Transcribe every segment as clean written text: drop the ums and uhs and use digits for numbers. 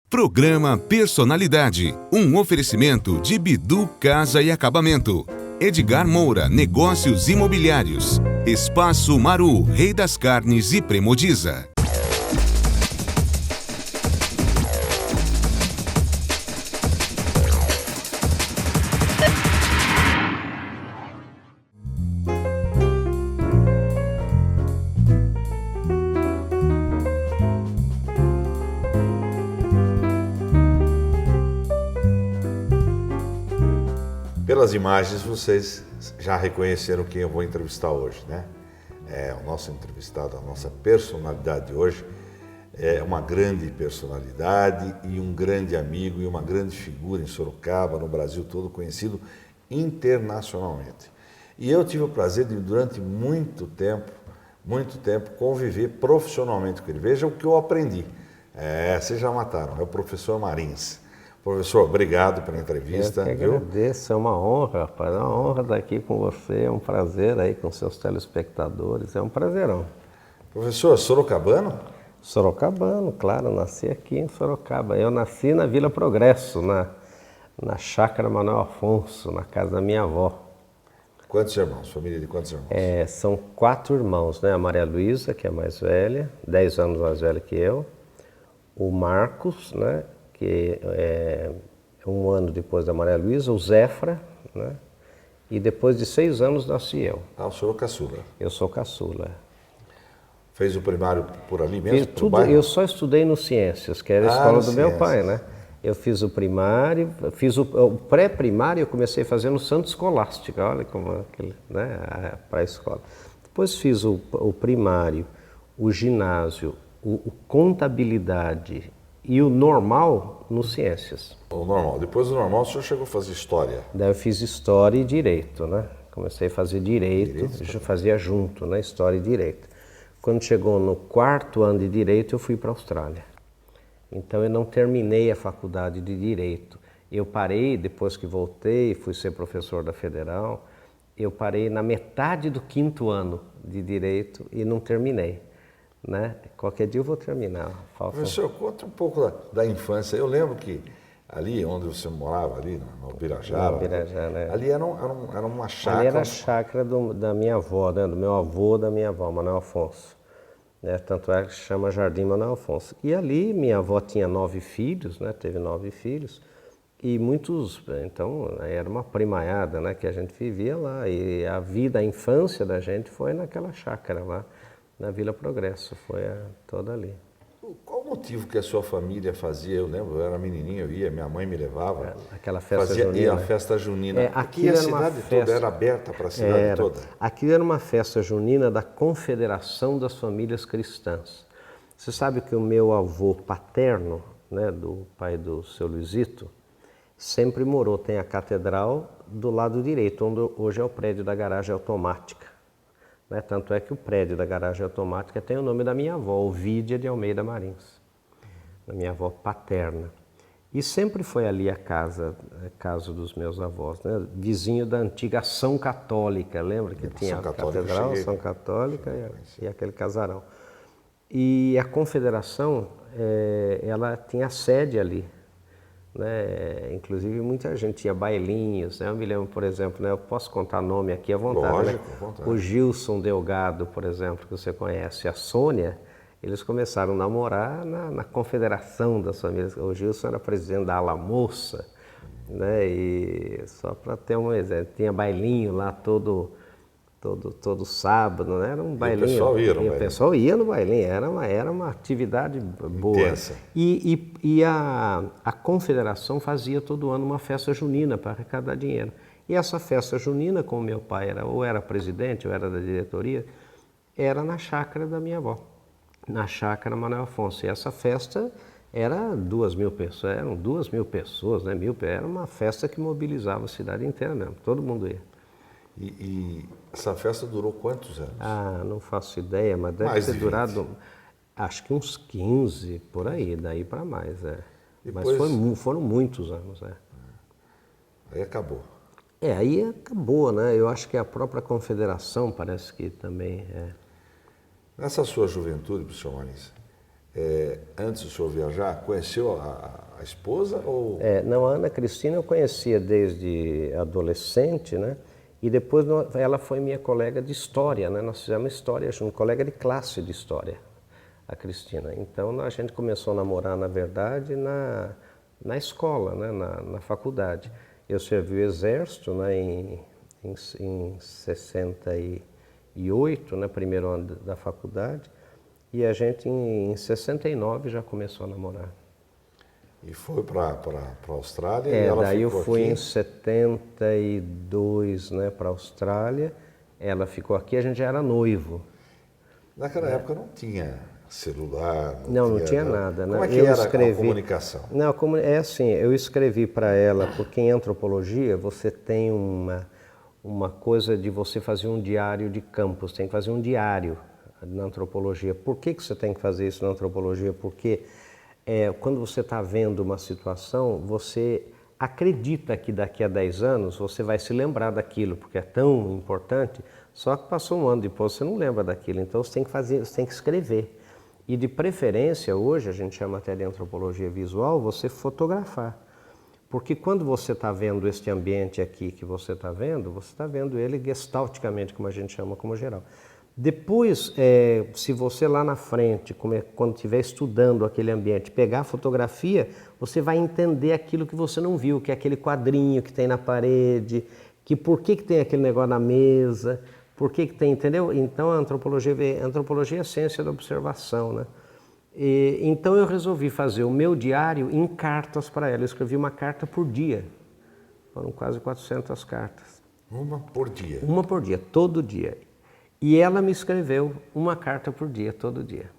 Programa Personalidade, um oferecimento de Bidu Casa e Acabamento. Edgar Moura, Negócios Imobiliários. Espaço Maru, Rei das Carnes e Premodiza. Pelas imagens, vocês já reconheceram quem eu vou entrevistar hoje, né? O nosso entrevistado, a nossa personalidade de hoje é uma grande personalidade e um grande amigo e uma grande figura em Sorocaba, no Brasil todo, conhecido internacionalmente. E eu tive o prazer de, durante muito tempo, conviver profissionalmente com ele. Veja o que eu aprendi. Vocês já mataram, é o professor Marins. Professor, obrigado pela entrevista. Eu que agradeço, é uma honra, rapaz, é uma honra estar aqui com você, é um prazer aí com seus telespectadores, é um prazerão. Professor, sorocabano? Sorocabano, claro, nasci aqui em Sorocaba. Eu nasci na Vila Progresso, na Chácara Manuel Afonso, na casa da minha avó. Quantos irmãos? Família de quantos irmãos? São 4 irmãos, né? A Maria Luísa, que é a mais velha, 10 anos mais velha que eu, o Marcos, né? Que é 1 ano depois da Maria Luísa, o Zéfra, né? E depois de 6 anos nasci eu. Ah, o senhor é caçula? Eu sou caçula. Fez o primário por ali mesmo? Fiz tudo, eu só estudei no Ciências, que era a escola do meu pai, né? Eu fiz o primário, fiz o pré-primário, eu comecei a fazer no Santo Escolástica, olha como aquele, né? Para a escola. Depois fiz o primário, o ginásio, o contabilidade e o normal no Ciências. O normal. Depois do normal, o senhor chegou a fazer história? Daí eu fiz história e direito, né? Comecei a fazer direito fazia junto, né? História e direito. Quando chegou no 4º ano de direito, eu fui para a Austrália. Então eu não terminei a faculdade de direito. Eu parei, depois que voltei, fui ser professor da Federal, eu parei na metade do 5º ano de direito e não terminei. Né? Qualquer dia eu vou terminar. Professor, conta um pouco da infância. Eu lembro que ali onde você morava, ali no Birajara, né? Ali era uma chácara. Ali era a chácara da minha avó, né? Do meu avô, da minha avó, Manuel Afonso. Né? Tanto é que se chama Jardim Manuel Afonso. E ali minha avó tinha 9 filhos, né? Teve 9 filhos. E muitos, então era uma primaiada, né? Que a gente vivia lá. E a vida, a infância da gente foi naquela chácara lá. Na Vila Progresso, foi toda ali. Qual o motivo que a sua família fazia? Eu lembro, eu era menininho, eu ia, minha mãe me levava. Aquela festa junina. Ia a festa junina. Aqui a cidade toda era aberta para a cidade toda? Aqui era uma festa junina da Confederação das Famílias Cristãs. Você sabe que o meu avô paterno, né, do pai do seu Luizito, sempre morou, tem a catedral do lado direito, onde hoje é o prédio da garagem automática. Né? Tanto é que o prédio da garagem automática tem o nome da minha avó, Ovídia de Almeida Marins, da minha avó paterna. E sempre foi ali a casa dos meus avós, né? Vizinho da antiga Ação Católica, lembra que tinha a catedral, Ação Católica e aquele casarão. E a Confederação, ela tinha sede ali. Né? Inclusive muita gente tinha bailinhos, né? Eu me lembro, por exemplo, né? Eu posso contar nome aqui à vontade. Lógico, né? à vontade. O Gilson Delgado, por exemplo, que você conhece, a Sônia, eles começaram a namorar na Confederação das Famílias. O Gilson era presidente da Ala Moça, né? E só para ter um exemplo, tinha bailinho lá todo sábado, né? Era um bailinho. O pessoal ia no bailinho, era uma atividade boa. Intensa. E a Confederação fazia todo ano uma festa junina para arrecadar dinheiro. E essa festa junina, como meu pai ou era presidente ou era da diretoria, era na chácara da minha avó, na chácara Manuel Afonso. E essa festa era 2.000 pessoas, eram 2.000 pessoas, né? Era uma festa que mobilizava a cidade inteira mesmo, todo mundo ia. E essa festa durou quantos anos? Ah, não faço ideia, mas deve ter durado, acho que uns 15, por aí, daí para mais. Depois... Mas foram muitos anos. Aí acabou. Aí acabou, né? Eu acho que a própria Confederação parece que também Nessa sua juventude, professor Marins, antes do senhor viajar, conheceu a esposa? Ou... Não, a Ana Cristina eu conhecia desde adolescente, né? E depois ela foi minha colega de história, né? Nós fizemos história junto, colega de classe de história, a Cristina. Então a gente começou a namorar, na verdade, na escola, né? Na faculdade. Eu servi o exército, né? Em 68, né? Primeiro ano da faculdade, e a gente em 69 já começou a namorar. E foi para a Austrália? E ela daí eu fui aqui? Em 72, né, para a Austrália. Ela ficou aqui, a gente já era noivo. Naquela época não tinha celular? Não tinha nada. Né? Como é que era a comunicação? Não, é assim, eu escrevi para ela, porque em antropologia você tem uma coisa de você fazer um diário de campo, você tem que fazer um diário na antropologia. Por que você tem que fazer isso na antropologia? Porque quando você está vendo uma situação, você acredita que daqui a 10 anos você vai se lembrar daquilo, porque é tão importante, só que passou um ano depois você não lembra daquilo, então você tem que escrever. E de preferência, hoje, a gente chama até de antropologia visual, você fotografar. Porque quando você está vendo este ambiente aqui que você está vendo ele gestalticamente, como a gente chama como geral. Depois, se você lá na frente, quando estiver estudando aquele ambiente, pegar a fotografia, você vai entender aquilo que você não viu, que é aquele quadrinho que tem na parede, que por que tem aquele negócio na mesa, por que tem, entendeu? Então a antropologia é a ciência da observação, né? Então eu resolvi fazer o meu diário em cartas para ela. Eu escrevi uma carta por dia, foram quase 400 cartas. Uma por dia? Uma por dia, todo dia. E ela me escreveu uma carta por dia, todo dia.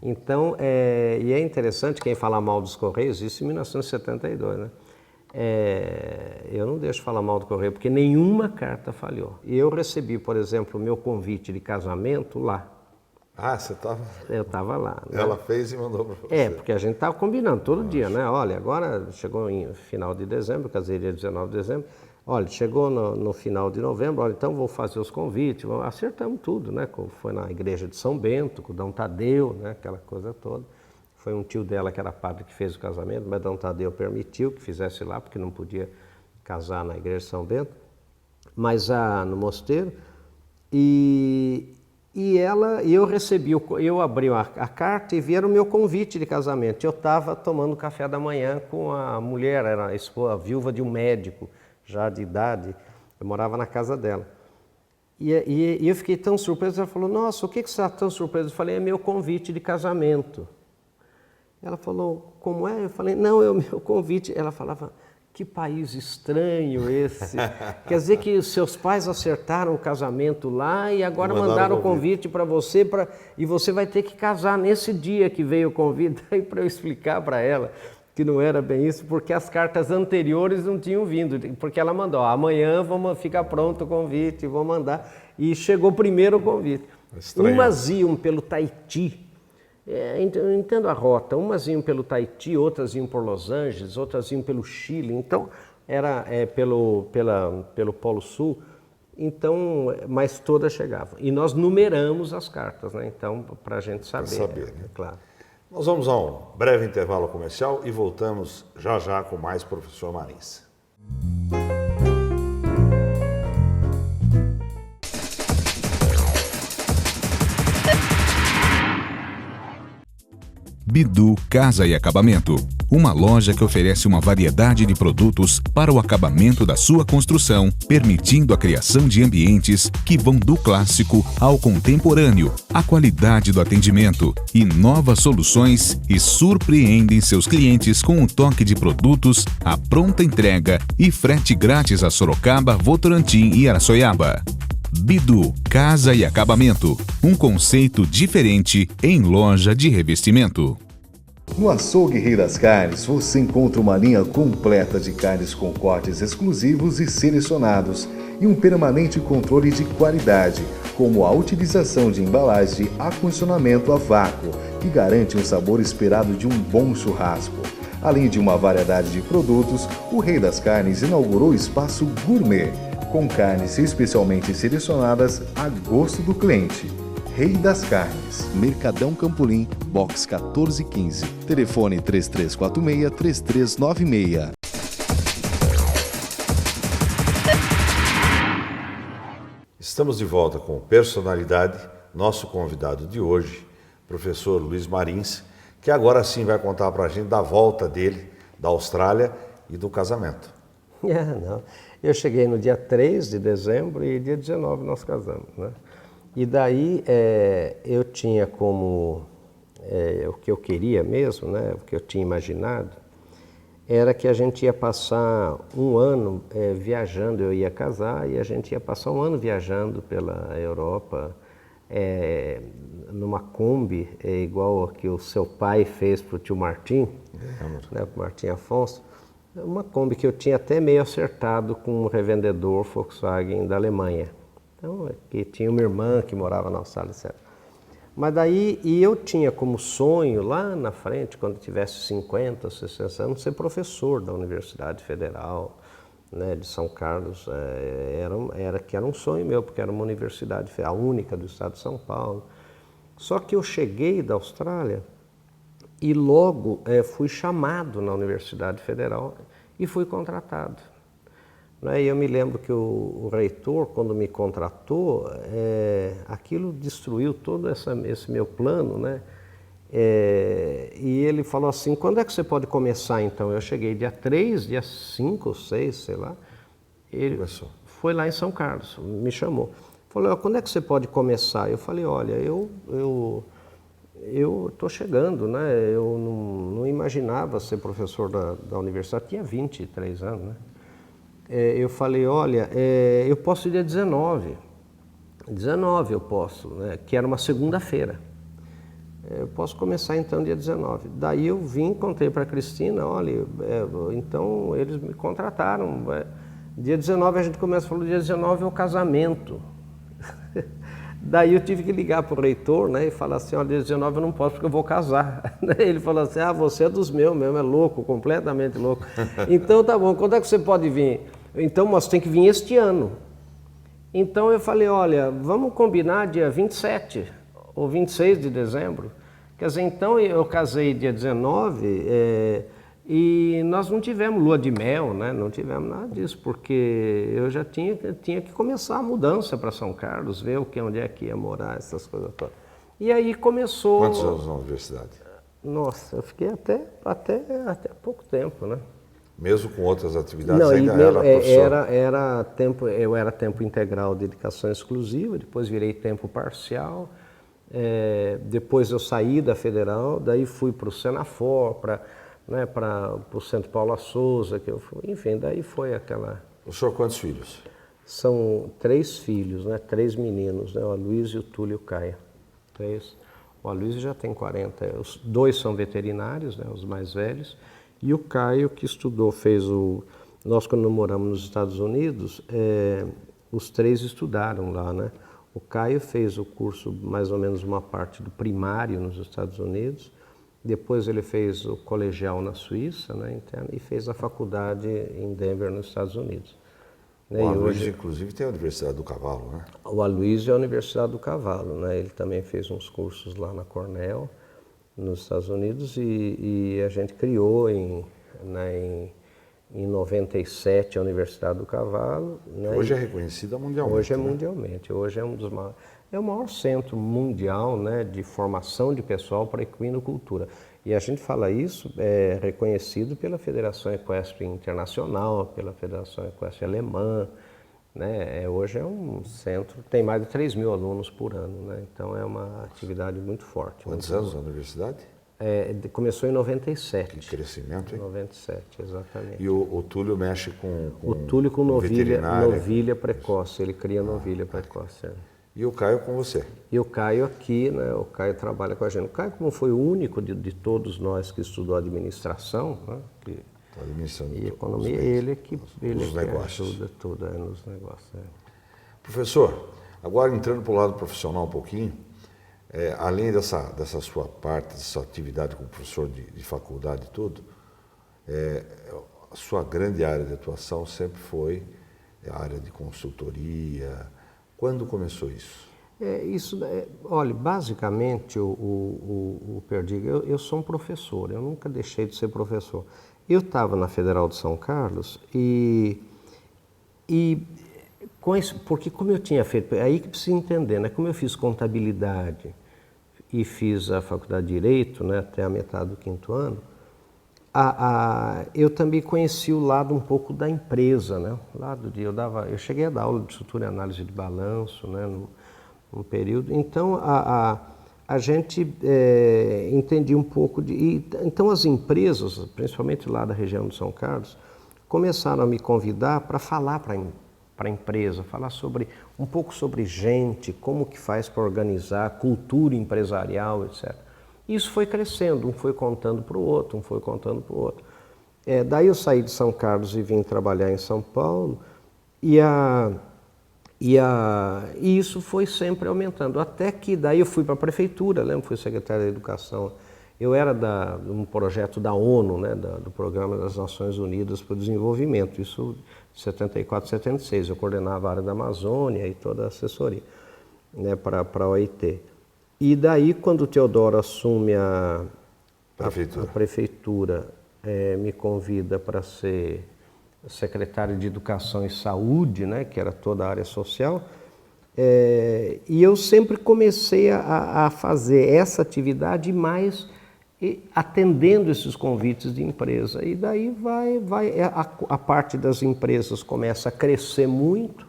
Então, e é interessante, quem fala mal dos Correios, isso em 1972, né? Eu não deixo falar mal do Correio, porque nenhuma carta falhou. E eu recebi, por exemplo, o meu convite de casamento lá. Ah, você estava... Eu estava lá. Né? Ela fez e mandou para você. Porque a gente estava combinando todo dia, né? Olha, agora chegou em final de dezembro, casei dia 19 de dezembro. Olha, chegou no final de novembro, olha, então vou fazer os convites, acertamos tudo, né? Foi na igreja de São Bento, com o Dom Tadeu, né? Aquela coisa toda. Foi um tio dela que era padre que fez o casamento, mas Dom Tadeu permitiu que fizesse lá, porque não podia casar na igreja de São Bento, mas no mosteiro. E eu recebi, eu abri a carta e vieram o meu convite de casamento. Eu estava tomando café da manhã com a mulher, era a viúva de um médico, já de idade, eu morava na casa dela. E eu fiquei tão surpreso, ela falou, nossa, o que você está tão surpreso? Eu falei, é meu convite de casamento. Ela falou, como é? Eu falei, não, é o meu convite. Ela falava, que país estranho esse. Quer dizer que os seus pais acertaram o casamento lá e agora mandaram o convite para você, e você vai ter que casar nesse dia que veio o convite. Aí para eu explicar para ela que não era bem isso, porque as cartas anteriores não tinham vindo, porque ela mandou, amanhã ficar pronto o convite, vou mandar, e chegou primeiro o convite. Estranho. Umas iam pelo Tahiti, eu entendo a rota, umas iam pelo Tahiti, outras iam por Los Angeles, outras iam pelo Chile, então era pelo Polo Sul, então, mas todas chegavam. E nós numeramos as cartas, né? Então, para a gente saber. Né? Claro. Nós vamos a um breve intervalo comercial e voltamos já com mais Professor Marins. Bidu Casa e Acabamento, uma loja que oferece uma variedade de produtos para o acabamento da sua construção, permitindo a criação de ambientes que vão do clássico ao contemporâneo, a qualidade do atendimento e novas soluções e surpreendem seus clientes com um toque de produtos, a pronta entrega e frete grátis a Sorocaba, Votorantim e Araçoiaba. Bidu Casa e Acabamento, um conceito diferente em loja de revestimento. No Açougue Rei das Carnes, você encontra uma linha completa de carnes com cortes exclusivos e selecionados e um permanente controle de qualidade, como a utilização de embalagem de acondicionamento a vácuo, que garante um sabor esperado de um bom churrasco. Além de uma variedade de produtos, o Rei das Carnes inaugurou o espaço gourmet, com carnes especialmente selecionadas a gosto do cliente. Rei das Carnes. Mercadão Campolim, box 1415. Telefone 3346-3396. Estamos de volta com Personalidade, nosso convidado de hoje, professor Luiz Marins, que agora sim vai contar para a gente da volta dele da Austrália e do casamento. Não. Eu cheguei no dia 3 de dezembro e dia 19 nós casamos, né? E daí eu tinha como, o que eu queria mesmo, né, o que eu tinha imaginado, era que a gente ia passar um ano viajando, eu ia casar e a gente ia passar um ano viajando pela Europa, numa Kombi, igual a que o seu pai fez para o tio Martim, né, para o Martim Afonso, uma Kombi que eu tinha até meio acertado com um revendedor Volkswagen da Alemanha. Então, aqui tinha uma irmã que morava na Austrália, etc. Mas daí, e eu tinha como sonho, lá na frente, quando tivesse 50, 60 anos, ser professor da Universidade Federal, né, de São Carlos. Era um sonho meu, porque era uma universidade, a única do estado de São Paulo. Só que eu cheguei da Austrália e logo fui chamado na Universidade Federal e fui contratado. E eu me lembro que o reitor, quando me contratou, aquilo destruiu todo esse meu plano, né? E ele falou assim, quando é que você pode começar então? Eu cheguei dia 3, dia 5 ou 6, sei lá. Ele foi lá em São Carlos, me chamou. Falou, quando é que você pode começar? Eu falei, olha, eu estou chegando, né? Eu não imaginava ser professor da universidade, tinha 23 anos, né? Eu falei, olha, eu posso ir dia 19. 19 eu posso, né? Que era uma segunda-feira. Eu posso começar então dia 19. Daí eu vim, contei para a Cristina, olha, então eles me contrataram. Dia 19 a gente começa, falou, dia 19 é o casamento. Daí eu tive que ligar para o reitor, né, e falar assim, olha, dia 19 eu não posso porque eu vou casar. Ele falou assim, você é dos meus mesmo, é louco, completamente louco. Então tá bom, quando é que você pode vir? Então, mas tem que vir este ano. Então eu falei, olha, vamos combinar dia 27 ou 26 de dezembro. Quer dizer, então eu casei dia 19 e nós não tivemos lua de mel, né? Não tivemos nada disso, porque eu já tinha que começar a mudança para São Carlos, ver onde é que ia morar, essas coisas todas. E aí começou... Quantos anos na universidade? Nossa, eu fiquei até pouco tempo, né? Mesmo com outras atividades, não, ainda era professor? Eu era tempo integral de dedicação exclusiva, depois virei tempo parcial, depois eu saí da Federal, daí fui para o Senafor, para o Centro Paulo Souza, que eu fui, enfim, daí foi aquela... O senhor quantos filhos? São 3 filhos, né? 3 meninos, né? O Aloysio, o Túlio e o Caio. 3. O Aloysio já tem 40, os 2 são veterinários, né? Os mais velhos, e o Caio, que estudou, nós quando moramos nos Estados Unidos, os 3 estudaram lá, né? O Caio fez o curso, mais ou menos uma parte do primário nos Estados Unidos, depois ele fez o colegial na Suíça, né, interno, e fez a faculdade em Denver, nos Estados Unidos. O Aloysio, inclusive, tem a Universidade do Cavalo, né? O Aloysio é a Universidade do Cavalo, né? Ele também fez uns cursos lá na Cornell, nos Estados Unidos, e a gente criou em 97 a Universidade do Cavalo. Né? Hoje é reconhecida mundialmente. Hoje é né? mundialmente, hoje é um dos maiores. É o maior centro mundial, né, de formação de pessoal para equinocultura. E a gente fala isso, reconhecido pela Federação Equestre Internacional, pela Federação Equestre Alemã. Né? Hoje é um centro, tem mais de 3 mil alunos por ano, né? Então é uma atividade muito forte. Quantos anos na universidade? Começou em 97. Que crescimento, hein? 97, exatamente. E o Túlio mexe com o Túlio com novilha precoce, ele cria novilha precoce. E o Caio com você? E o Caio aqui, né? O Caio trabalha com a gente. O Caio, como foi o único de todos nós que estudou administração, né? E economia, ele que ajuda tudo nos negócios. Professor, agora entrando para o lado profissional um pouquinho, além dessa sua parte, dessa atividade como professor de faculdade e tudo, a sua grande área de atuação sempre foi a área de consultoria. Quando começou isso? Olha, basicamente, o Perdiga, eu sou um professor, eu nunca deixei de ser professor. Eu estava na Federal de São Carlos porque como eu tinha feito, é aí que precisa entender, né? Como eu fiz contabilidade e fiz a faculdade de Direito, né, até a metade do 5º ano, eu também conheci o lado um pouco da empresa, né? Eu cheguei a dar aula de estrutura e análise de balanço, né, num período. Então a gente entendia um pouco então as empresas, principalmente lá da região de São Carlos, começaram a me convidar para falar para a empresa, falar um pouco sobre gente, como que faz para organizar, cultura empresarial, etc. Isso foi crescendo, um foi contando para o outro, um foi contando para o outro. Daí eu saí de São Carlos e vim trabalhar em São Paulo e isso foi sempre aumentando, até que daí eu fui para a prefeitura, lembro, fui secretário da Educação. Eu era de um projeto da ONU, né, do Programa das Nações Unidas para o Desenvolvimento, isso de 74, 76. Eu coordenava a área da Amazônia e toda a assessoria, né, para a OIT. E daí, quando o Teodoro assume a prefeitura, me convida para ser secretário de Educação e Saúde, né, que era toda a área social, e eu sempre comecei a fazer essa atividade mais atendendo esses convites de empresa. E daí a parte das empresas começa a crescer muito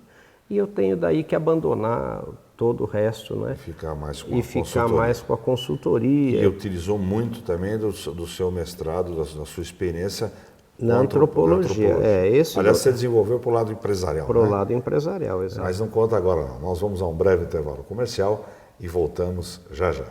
e eu tenho daí que abandonar todo o resto, né? Ficar mais com a consultoria. E utilizou muito também do seu mestrado, da sua experiência na antropologia. Aliás, você desenvolveu para o lado empresarial. Para o lado empresarial, exato. Mas não conta agora não. Nós vamos a um breve intervalo comercial e voltamos já já.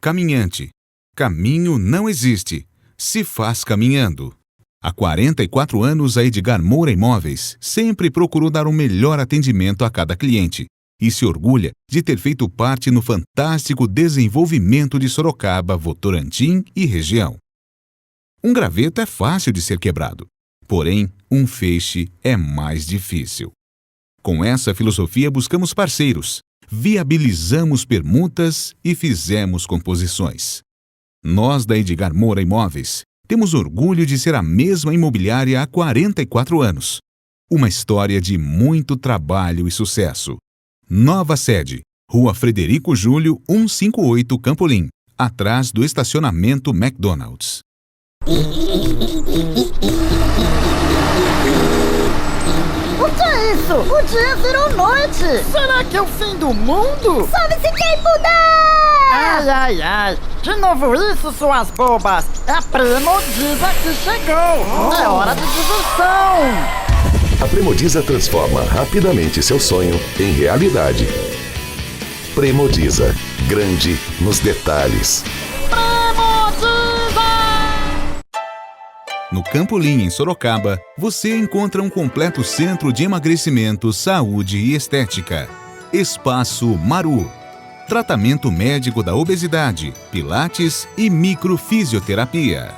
Caminhante. Caminho não existe. Se faz caminhando. Há 44 anos, a Edgar Moura Imóveis sempre procurou dar o melhor atendimento a cada cliente e se orgulha de ter feito parte no fantástico desenvolvimento de Sorocaba, Votorantim e região. Um graveto é fácil de ser quebrado, porém, um feixe é mais difícil. Com essa filosofia, buscamos parceiros, viabilizamos permutas e fizemos composições. Nós, da Edgar Moura Imóveis, temos orgulho de ser a mesma imobiliária há 44 anos. Uma história de muito trabalho e sucesso. Nova sede, Rua Frederico Júlio, 158 Campolim, atrás do estacionamento McDonald's. O que é isso? O dia virou noite! Será que é o fim do mundo? Sobe-se quem puder! Ai, ai, ai! De novo isso, suas bobas! É a Premodiza que chegou! É hora de diversão! A Premodiza transforma rapidamente seu sonho em realidade. Premodiza, grande nos detalhes. Premodiza! No Campolim, em Sorocaba, você encontra um completo centro de emagrecimento, saúde e estética. Espaço Maru. Tratamento médico da obesidade, pilates e microfisioterapia.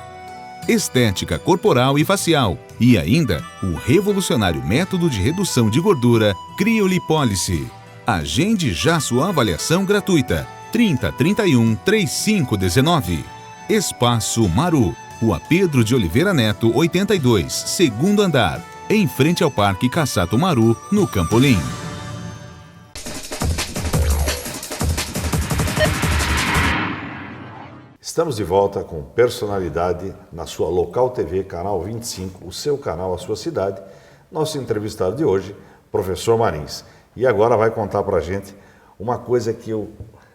Estética corporal e facial. E ainda, o revolucionário método de redução de gordura, criolipólise. Agende já sua avaliação gratuita. 3031 3519. Espaço Maru. Rua Pedro de Oliveira Neto, 82, segundo andar, em frente ao Parque Cassato Maru, no Campolim. Estamos de volta com Personalidade na sua Local TV, canal 25, o seu canal, a sua cidade. Nosso entrevistado de hoje, professor Marins. E agora vai contar para a gente uma coisa que eu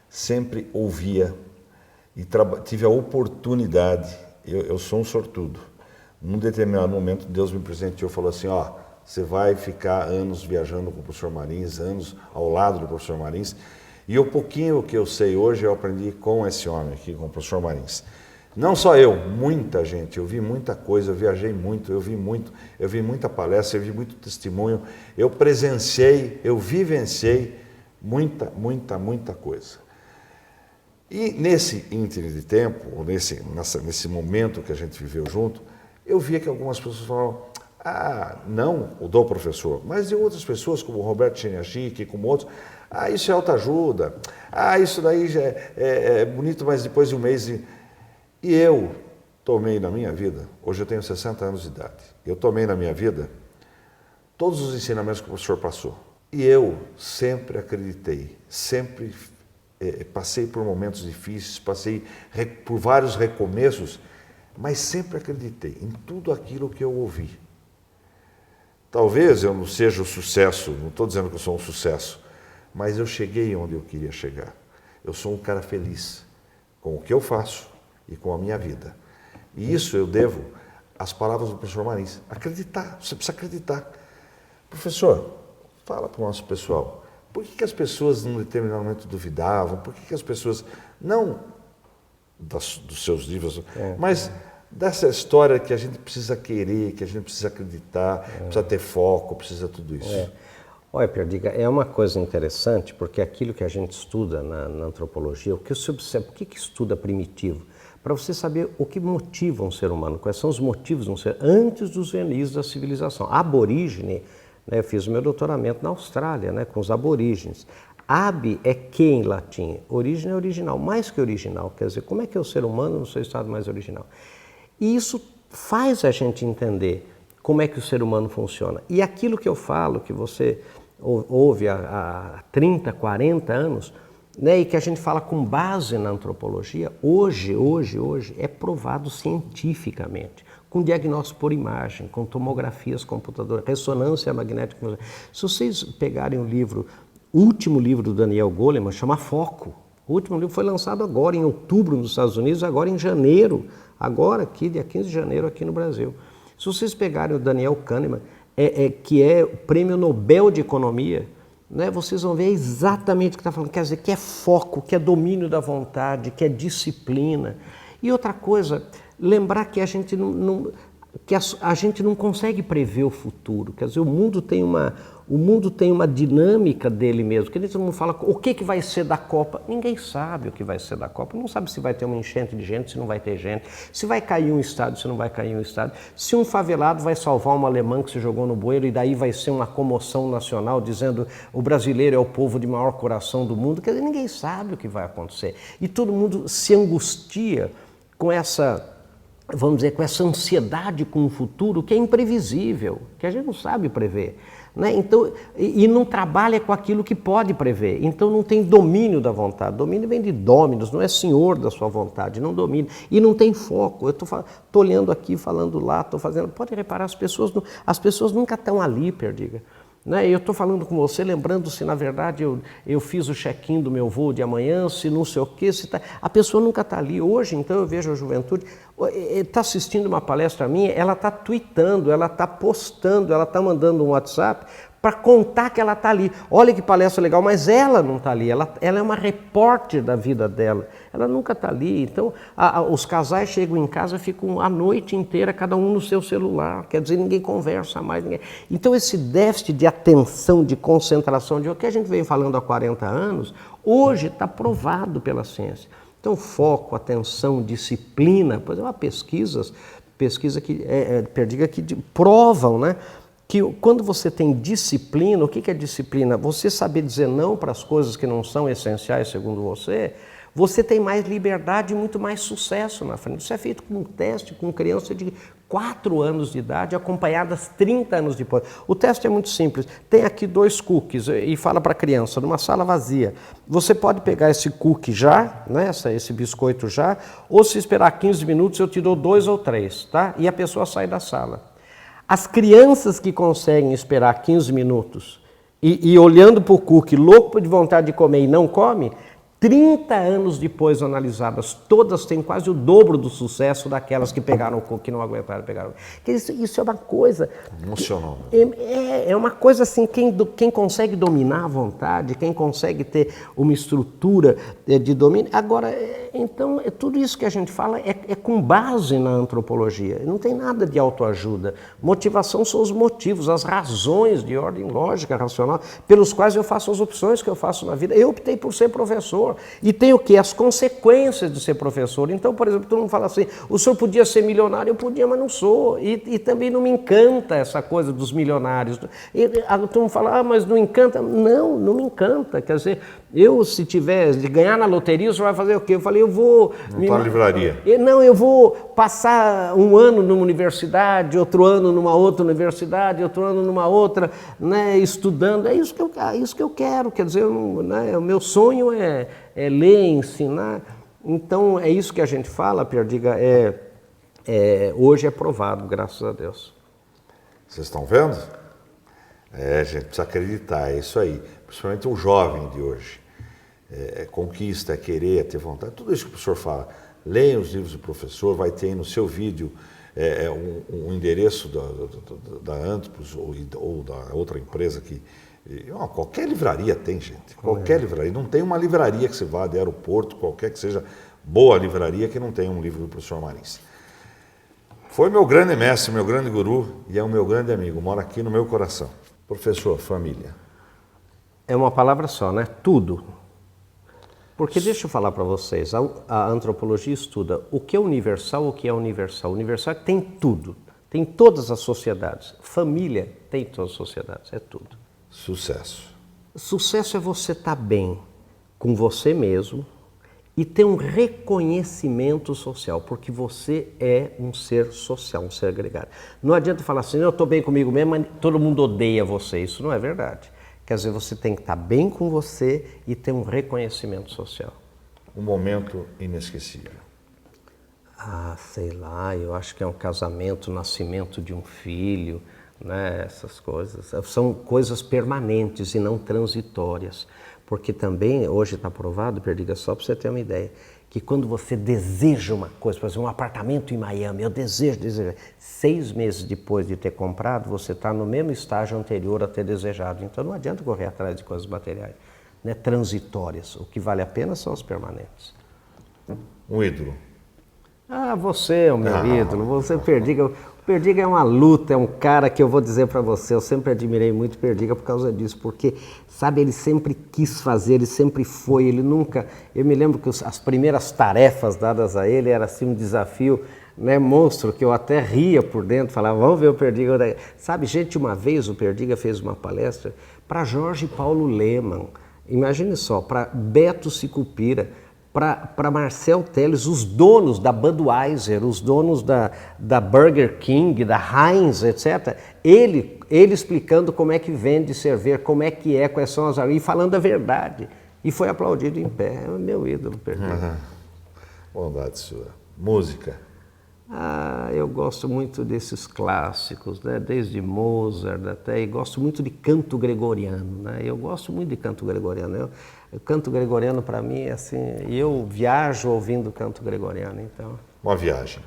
sempre ouvia e tive a oportunidade. Eu sou um sortudo. Num determinado momento, Deus me presenteou e falou assim, você vai ficar anos viajando com o professor Marins, anos ao lado do professor Marins. E o pouquinho que eu sei hoje, eu aprendi com esse homem aqui, com o professor Marins. Não só eu, muita gente. Eu vi muita coisa, eu viajei muito, eu vi muita palestra, eu vi muito testemunho. Eu presenciei, eu vivenciei muita coisa. E nesse ínterim de tempo, ou nesse momento que a gente viveu junto, eu via que algumas pessoas falavam, não o do professor, mas de outras pessoas, como o Roberto Cheniachique, como outros, isso é autoajuda, isso daí já é bonito, mas depois de um mês... E eu tomei na minha vida, hoje eu tenho 60 anos de idade, eu tomei na minha vida todos os ensinamentos que o professor passou. E eu sempre acreditei, sempre passei por momentos difíceis, passei por vários recomeços, mas sempre acreditei em tudo aquilo que eu ouvi. Talvez eu não seja o sucesso, não estou dizendo que eu sou um sucesso, mas eu cheguei onde eu queria chegar. Eu sou um cara feliz com o que eu faço e com a minha vida. E isso eu devo às palavras do professor Marins. Acreditar, você precisa acreditar. Professor, fala para o nosso pessoal, por que as pessoas num determinado momento duvidavam? Por que as pessoas, não dos seus livros, mas dessa história que a gente precisa querer, que a gente precisa acreditar, precisa ter foco, precisa tudo isso? Olha, Perdiga, é uma coisa interessante, porque aquilo que a gente estuda na antropologia, o que se observa, o que estuda primitivo? Para você saber o que motiva um ser humano, quais são os motivos de um ser, antes dos verniz da civilização. Aborígene, eu fiz o meu doutoramento na Austrália, com os aborígenes. Ab é que em latim, origem é original, mais que original, quer dizer, como é que é o ser humano no seu estado mais original? E isso faz a gente entender como é que o ser humano funciona. E aquilo que eu falo, que você ouve há 30, 40 anos, e que a gente fala com base na antropologia, hoje é provado cientificamente, com diagnóstico por imagem, com tomografias computadoras, ressonância magnética. Se vocês pegarem o último livro do Daniel Goleman, chama Foco. O último livro foi lançado agora, em outubro, nos Estados Unidos, agora em janeiro, agora aqui, dia 15 de janeiro, aqui no Brasil. Se vocês pegarem o Daniel Kahneman, que é o Prêmio Nobel de Economia, vocês vão ver exatamente o que está falando, quer dizer, que é foco, que é domínio da vontade, que é disciplina. E outra coisa, lembrar que a gente não consegue prever o futuro, quer dizer, o mundo tem uma dinâmica dele mesmo, que todo mundo fala, o que vai ser da Copa? Ninguém sabe o que vai ser da Copa, não sabe se vai ter uma enchente de gente, se não vai ter gente, se vai cair um estádio, se não vai cair um estádio, se um favelado vai salvar um alemão que se jogou no bueiro e daí vai ser uma comoção nacional dizendo o brasileiro é o povo de maior coração do mundo, quer dizer, ninguém sabe o que vai acontecer. E todo mundo se angustia com essa ansiedade com o futuro que é imprevisível, que a gente não sabe prever. Então, e não trabalha com aquilo que pode prever, então não tem domínio da vontade. Domínio vem de dominus, não é senhor da sua vontade, não domina. E não tem foco. Eu estou olhando aqui, falando lá, estou fazendo... Pode reparar, as pessoas nunca estão ali, Perdiga. Eu estou falando com você, lembrando se na verdade eu fiz o check-in do meu voo de amanhã, se não sei o quê, a pessoa nunca está ali. Hoje, então, eu vejo a juventude, está assistindo uma palestra minha, ela está tweetando, ela está postando, ela está mandando um WhatsApp para contar que ela está ali. Olha que palestra legal, mas ela não está ali, ela é uma repórter da vida dela, ela nunca está ali. Então, os casais chegam em casa, ficam a noite inteira, cada um no seu celular, quer dizer, ninguém conversa mais. Então, esse déficit de atenção, de concentração, de o que a gente veio falando há 40 anos, hoje está provado pela ciência. Então, foco, atenção, disciplina, pois é uma pesquisa que, Perdiga, que provam, que quando você tem disciplina, o que é disciplina? Você saber dizer não para as coisas que não são essenciais, segundo você tem mais liberdade e muito mais sucesso na frente. Isso é feito com um teste com criança de 4 anos de idade, acompanhadas 30 anos depois. O teste é muito simples. Tem aqui 2 cookies e fala para a criança, numa sala vazia, você pode pegar esse cookie já, esse biscoito já, ou se esperar 15 minutos eu te dou 2 ou 3, tá? E a pessoa sai da sala. As crianças que conseguem esperar 15 minutos e olhando para o cookie, louco de vontade de comer e não come, 30 anos depois analisadas, todas têm quase o dobro do sucesso daquelas que pegaram o cookie e não aguentaram pegar. Isso é uma coisa... Emocional. É uma coisa assim, quem consegue dominar a vontade, quem consegue ter uma estrutura de domínio... Agora, então, tudo isso que a gente fala é com base na antropologia, não tem nada de autoajuda. Motivação são os motivos, as razões de ordem lógica, racional, pelos quais eu faço as opções que eu faço na vida. Eu optei por ser professor, professor e tem o quê? As consequências de ser professor. Então, por exemplo, todo mundo fala assim, o senhor podia ser milionário? Eu podia, mas não sou. E também não me encanta essa coisa dos milionários. E todo mundo fala, mas não encanta? Não, não me encanta. Quer dizer, eu se tiver de ganhar na loteria, o senhor vai fazer o quê? Eu falei, eu vou... Montar livraria. Não, eu vou passar um ano numa universidade, outro ano numa outra universidade, outro ano numa outra, né, estudando. É isso que eu quero. Quer dizer, né, o meu sonho é ler, ensinar. Então, é isso que a gente fala, Perdiga, hoje é provado, graças a Deus. Vocês estão vendo? A gente precisa acreditar, é isso aí. Principalmente o jovem de hoje. Conquista, é querer, é ter vontade. Tudo isso que o professor fala. Leiam os livros do professor, vai ter aí no seu vídeo um endereço da Antropos ou da outra empresa que... qualquer livraria tem, gente. Qualquer livraria. Não tem uma livraria que você vá de aeroporto, qualquer que seja boa livraria, que não tenha um livro do professor Marins. Foi meu grande mestre, meu grande guru e é o meu grande amigo. Mora aqui no meu coração. Professor, família. É uma palavra só, né? Tudo. Porque deixa eu falar para vocês, a antropologia estuda o que é universal, o que é universal. Universal é que tem tudo, tem todas as sociedades. Família tem todas as sociedades, é tudo. Sucesso. Sucesso é você estar bem com você mesmo e ter um reconhecimento social, porque você é um ser social, um ser agregado. Não adianta falar assim, eu estou bem comigo mesmo, mas todo mundo odeia você. Isso não é verdade. Quer dizer, você tem que estar bem com você e ter um reconhecimento social. Um momento inesquecível. Sei lá, eu acho que é um casamento, o nascimento de um filho, né? Essas coisas. São coisas permanentes e não transitórias. Porque também, hoje está provado, Perdiga, só para você ter uma ideia, que quando você deseja uma coisa, por exemplo, um apartamento em Miami, eu desejo, 6 meses depois de ter comprado, você está no mesmo estágio anterior a ter desejado. Então não adianta correr atrás de coisas materiais, né, transitórias. O que vale a pena são as permanentes. Um ídolo. Você é o meu ídolo, você Perdiga. Perdiga é uma luta, é um cara que eu vou dizer para você, eu sempre admirei muito Perdiga por causa disso, porque, sabe, ele sempre quis fazer, ele sempre foi, ele nunca... Eu me lembro que as primeiras tarefas dadas a ele era assim um desafio, né, monstro, que eu até ria por dentro, falava, vamos ver o Perdiga. Sabe, gente, uma vez o Perdiga fez uma palestra para Jorge Paulo Lemann, imagine só, para Beto Sicupira, para Marcel Telles, os donos da Budweiser, os donos da Burger King, da Heinz, etc. Ele explicando como é que vende cerveja, como é que quais são as... e falando a verdade. E foi aplaudido em pé. É o meu ídolo, Perdiga. Bondade sua. Música. Eu gosto muito desses clássicos, né? Desde Mozart até, e gosto muito de canto gregoriano, né? Eu gosto muito de canto gregoriano. O canto gregoriano para mim é assim, eu viajo ouvindo canto gregoriano, então. Uma viagem.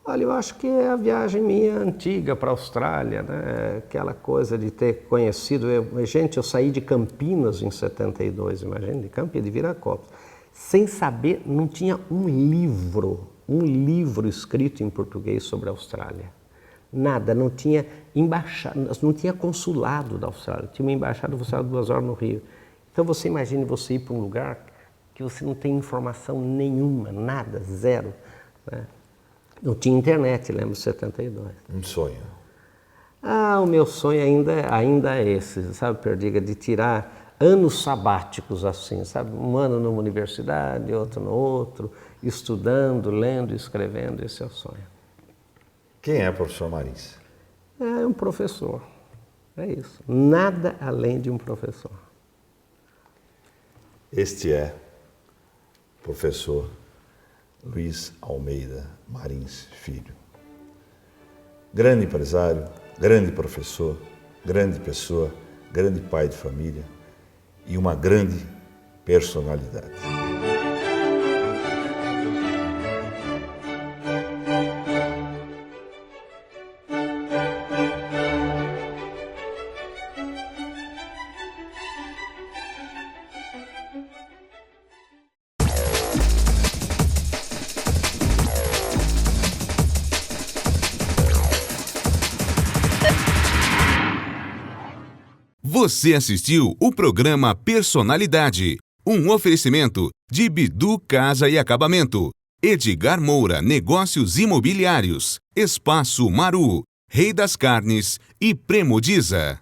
Olha, eu acho que é a viagem minha antiga para a Austrália, né? Aquela coisa de ter conhecido, eu saí de Campinas em 72, imagina, de Campinas, de Viracopos, sem saber, não tinha um livro escrito em português sobre a Austrália. Nada, não tinha embaixada, não tinha consulado da Austrália, tinha uma embaixada funcionava 2 horas no Rio. Então você imagine você ir para um lugar que você não tem informação nenhuma, nada, zero, né? Não tinha internet, lembro, em 72. Um sonho. O meu sonho ainda é esse, sabe, Perdiga, de tirar anos sabáticos assim, sabe? Um ano numa universidade, outro no outro, estudando, lendo, escrevendo, esse é o sonho. Quem é o professor Marins? É um professor, é isso. Nada além de um professor. Este é o professor Luiz Almeida Marins Filho. Grande empresário, grande professor, grande pessoa, grande pai de família e uma grande personalidade. Você assistiu o programa Personalidade, Um oferecimento de Bidu Casa e Acabamento, Edgar Moura Negócios Imobiliários, Espaço Maru, Rei das Carnes e Premodiza.